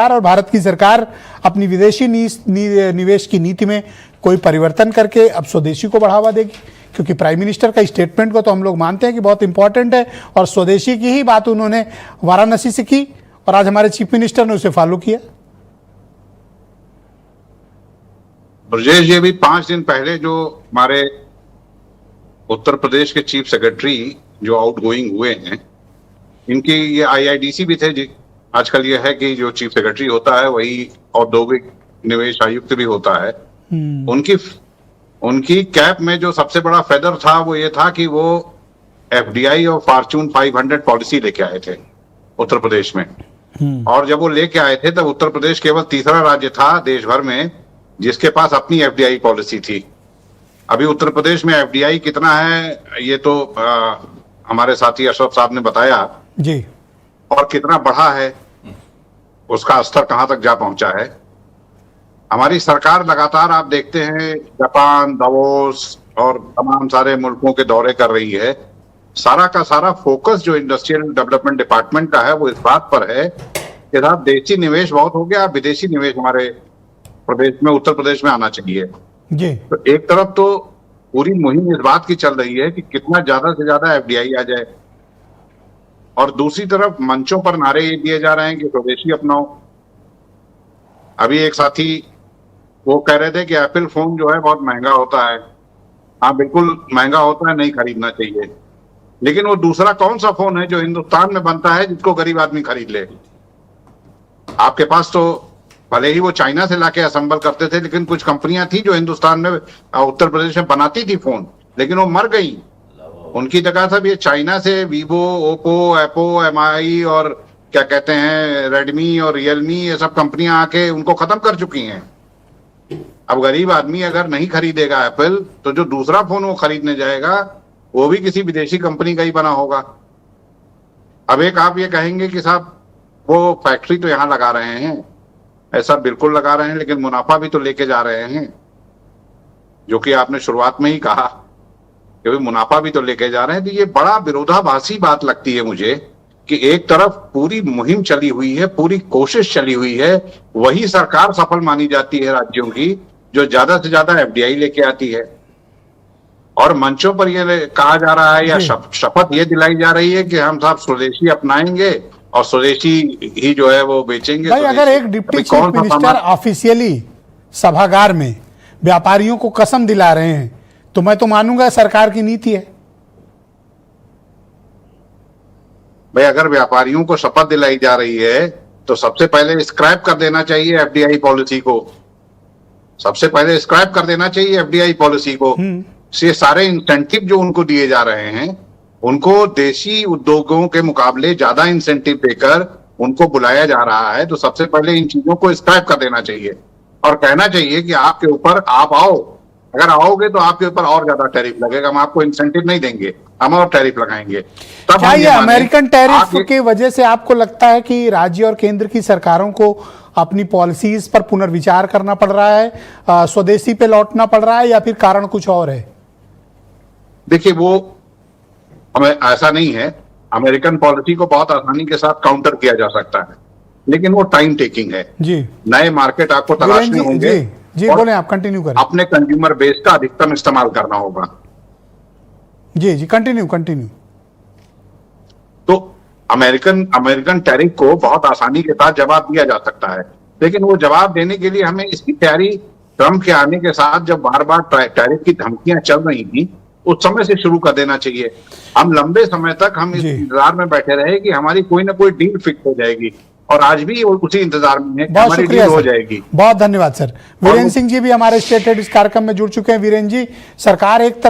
और भारत की सरकार अपनी विदेशी निवेश की नीति में कोई परिवर्तन करके अब स्वदेशी को बढ़ावा देगी, क्योंकि प्राइम मिनिस्टर का स्टेटमेंट को तो हम लोग मानते हैं कि बहुत इंपॉर्टेंट है और स्वदेशी की ही बात उन्होंने वाराणसी से की और आज हमारे चीफ मिनिस्टर ने उसे फॉलो किया। ब्रजेश जी, भी 5 दिन पहले जो हमारे उत्तर प्रदेश के चीफ सेक्रेटरी जो आउटगोइंग हुए हैं, इनकी ये आईआईडीसी भी थे जी। आजकल ये है कि जो चीफ सेक्रेटरी होता है वही औद्योगिक निवेश आयुक्त भी होता है। उनकी कैप में जो सबसे बड़ा फेदर था वो ये था कि वो एफडीआई और फॉर्च्यून 500 पॉलिसी लेके आए थे उत्तर प्रदेश में। और जब वो लेके आए थे तब उत्तर प्रदेश केवल तीसरा राज्य था देश भर में जिसके पास अपनी एफडीआई पॉलिसी थी। अभी उत्तर प्रदेश में एफडीआई कितना है ये तो हमारे साथी अशरफ साहब ने बताया जी, और कितना बढ़ा है, उसका स्तर कहां तक जा पहुंचा है। हमारी सरकार लगातार आप देखते हैं जापान, दावोस और तमाम सारे मुल्कों के दौरे कर रही है। सारा का सारा फोकस जो इंडस्ट्रियल डेवलपमेंट डिपार्टमेंट का है वो इस बात पर है कि साहब देशी निवेश बहुत हो गया, विदेशी निवेश हमारे प्रदेश में, उत्तर प्रदेश में आना चाहिए जी। तो एक तरफ तो पूरी मुहिम इस बात की चल रही है कि कितना ज्यादा से ज्यादा एफडीआई आ जाए, और दूसरी तरफ मंचों पर नारे ये दिए जा रहे हैं कि स्वदेशी अपनाओ। अभी एक साथी वो कह रहे थे कि एप्पल फोन जो है बहुत महंगा होता है। हाँ, बिल्कुल महंगा होता है, नहीं खरीदना चाहिए, लेकिन वो दूसरा कौन सा फोन है जो हिंदुस्तान में बनता है जिसको गरीब आदमी खरीद ले? आपके पास तो भले ही वो चाइना से लाके असेंबल करते थे, लेकिन कुछ कंपनियां थी जो हिंदुस्तान में उत्तर प्रदेश में बनाती थी फोन, लेकिन वो मर गई। उनकी जगह सब ये चाइना से वीवो, ओप्पो, एप्पो, एमआई और क्या कहते हैं रेडमी और रियलमी, ये सब कंपनियां आके उनको खत्म कर चुकी हैं। अब गरीब आदमी अगर नहीं खरीदेगा एप्पल, तो जो दूसरा फोन वो खरीदने जाएगा वो भी किसी विदेशी कंपनी का ही बना होगा। अब एक आप ये कहेंगे कि साहब वो फैक्ट्री तो यहाँ लगा रहे हैं, ऐसा बिल्कुल लगा रहे हैं, लेकिन मुनाफा भी तो लेके जा रहे हैं, जो कि आपने शुरुआत में ही कहा कि मुनाफा भी तो लेके जा रहे हैं। तो ये बड़ा विरोधाभासी बात लगती है मुझे कि एक तरफ पूरी मुहिम चली हुई है, पूरी कोशिश चली हुई है, वही सरकार सफल मानी जाती है राज्यों की जो ज्यादा से ज्यादा एफडीआई लेके आती है, और मंचों पर ये कहा जा रहा है या शपथ ये दिलाई जा रही है कि हम सब स्वदेशी अपनाएंगे और स्वदेशी ही जो है वो बेचेंगे। भाई, अगर एक डिप्टी चीफ मिनिस्टर ऑफिशियली सभागार में व्यापारियों को कसम दिला रहे हैं तो मैं तो मानूंगा सरकार की नीति है। भाई, अगर व्यापारियों को शपथ दिलाई जा रही है तो सबसे पहले स्क्रैप कर देना चाहिए एफडीआई पॉलिसी को, सबसे पहले स्क्रैप कर देना चाहिए एफडीआई पॉलिसी को। ये सारे इंसेंटिव जो उनको दिए जा रहे हैं, उनको देशी उद्योगों के मुकाबले ज्यादा इंसेंटिव देकर उनको बुलाया जा रहा है, तो सबसे पहले इन चीजों को स्क्रैप कर देना चाहिए और कहना चाहिए कि आपके ऊपर आप आओ, अगर आओगे तो आपके ऊपर और ज्यादा टैरिफ लगेगा, हम आपको इंसेंटिव नहीं देंगे, हम और टैरिफ लगाएंगे। तब क्या ये अमेरिकन टैरिफ की वजह से आपको लगता है कि राज्य और केंद्र की सरकारों को अपनी पॉलिसीज पर पुनर्विचार करना पड़ रहा है, स्वदेशी पे लौटना पड़ रहा है, या फिर कारण कुछ और है? देखिए, वो हमें ऐसा नहीं है, अमेरिकन पॉलिसी को बहुत आसानी के साथ काउंटर किया जा सकता है, लेकिन वो टाइम टेकिंग है जी। नए मार्केट आपको तलाशने होंगे जी, बोले आप, कंटिन्यू करें। अपने कंज्यूमर बेस का अधिकतम इस्तेमाल करना होगा। जी, कंटिन्यू। तो अमेरिकन टैरिफ को बहुत आसानी के साथ जवाब दिया जा सकता है, लेकिन वो जवाब देने के लिए हमें इसकी तैयारी ट्रंप के आने के साथ जब बार बार टैरिफ की धमकियां चल रही थी उस समय से शुरू कर देना चाहिए। हम लंबे समय तक हम इस इंतजार में बैठे रहे कि हमारी कोई ना कोई डील फिक्स हो जाएगी, और आज भी उसी इंतजार में है कि हमारी डील हो जाएगी। बहुत धन्यवाद सर। वीरेंद्र सिंह जी भी हमारे स्टेट हेड इस कार्यक्रम में जुड़ चुके हैं। वीरेंद्र जी, सरकार एक तरफ